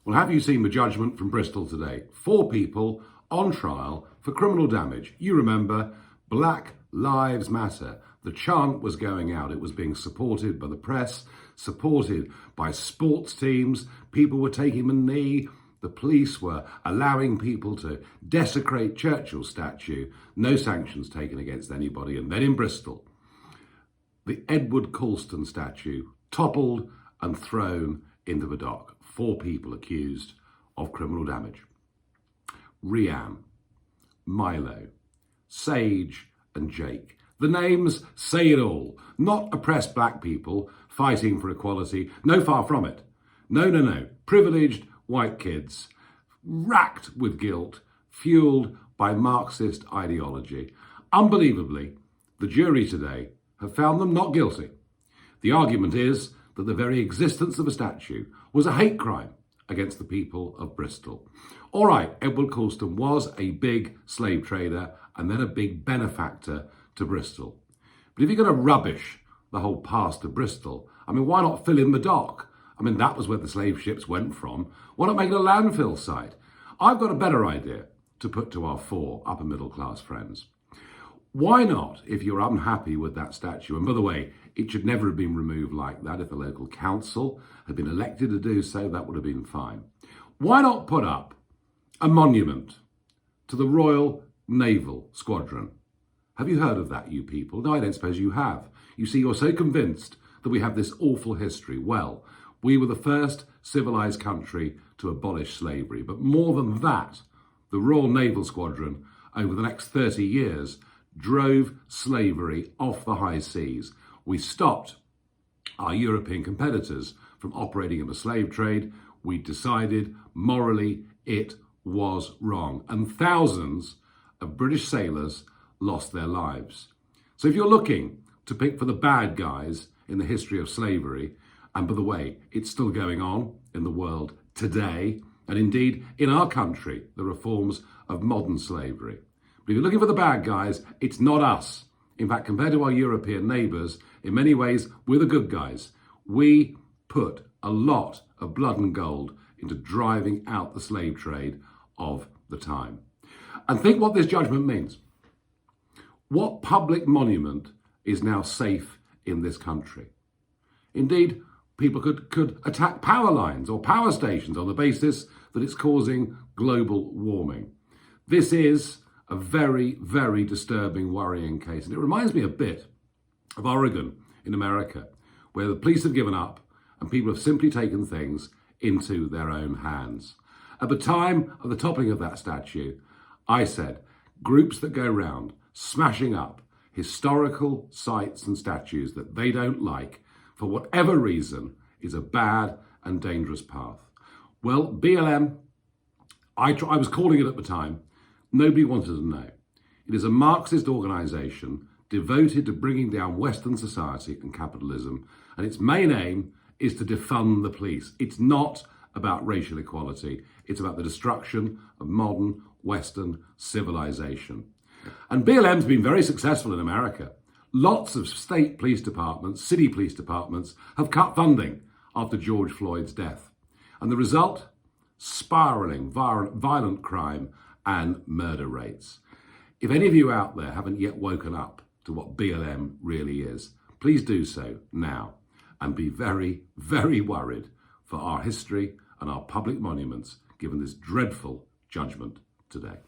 Well, have you seen the judgment from Bristol today? 4 people on trial for criminal damage. You remember, Black Lives Matter. The chant was going out. It was being supported by the press, supported by sports teams. People were taking the knee. The police were allowing people to desecrate Churchill's statue. No sanctions taken against anybody. And then in Bristol, the Edward Colston statue toppled and thrown into the dock. 4 people accused of criminal damage. Rianne, Milo, Sage and Jake. The names say it all. Not oppressed black people fighting for equality. No, far from it. No. Privileged white kids, racked with guilt, fueled by Marxist ideology. Unbelievably, the jury today have found them not guilty. The argument is that the very existence of a statue was a hate crime against the people of Bristol. All right, Edward Colston was a big slave trader and then a big benefactor to Bristol. But if you're going to rubbish the whole past of Bristol, why not fill in the dock? That was where the slave ships went from. Why not make it a landfill site? I've got a better idea to put to our 4 upper middle class friends. Why not, if you're unhappy with that statue, and by the way, it should never have been removed like that. If the local council had been elected to do so, that would have been fine. Why not put up a monument to the Royal Naval Squadron? Have you heard of that, you people? No, I don't suppose you have. You see, you're so convinced that we have this awful history. Well, we were the first civilized country to abolish slavery. But more than that, the Royal Naval Squadron, over the next 30 years, drove slavery off the high seas. We stopped our European competitors from operating in the slave trade. We decided morally it was wrong. And thousands of British sailors lost their lives. So if you're looking to pick for the bad guys in the history of slavery, and by the way, it's still going on in the world today, and indeed in our country, the reforms of modern slavery. But if you're looking for the bad guys, it's not us. In fact, compared to our European neighbours, in many ways, we're the good guys. We put a lot of blood and gold into driving out the slave trade of the time. And think what this judgment means. What public monument is now safe in this country? Indeed, people could attack power lines or power stations on the basis that it's causing global warming. This is a very, very disturbing, worrying case. And it reminds me a bit of Oregon in America, where the police have given up and people have simply taken things into their own hands. At the time of the toppling of that statue, I said, groups that go round smashing up historical sites and statues that they don't like, for whatever reason, is a bad and dangerous path. Well, BLM, I was calling it at the time. Nobody wanted to know. It is a Marxist organisation devoted to bringing down Western society and capitalism, and its main aim is to defund the police. It's not about racial equality. It's about the destruction of modern Western civilization. And BLM's been very successful in America. Lots of state police departments, city police departments have cut funding after George Floyd's death. And the result? Spiralling violent crime and murder rates. If any of you out there haven't yet woken up to what BLM really is, please do so now and be very, very worried for our history and our public monuments given this dreadful judgment today.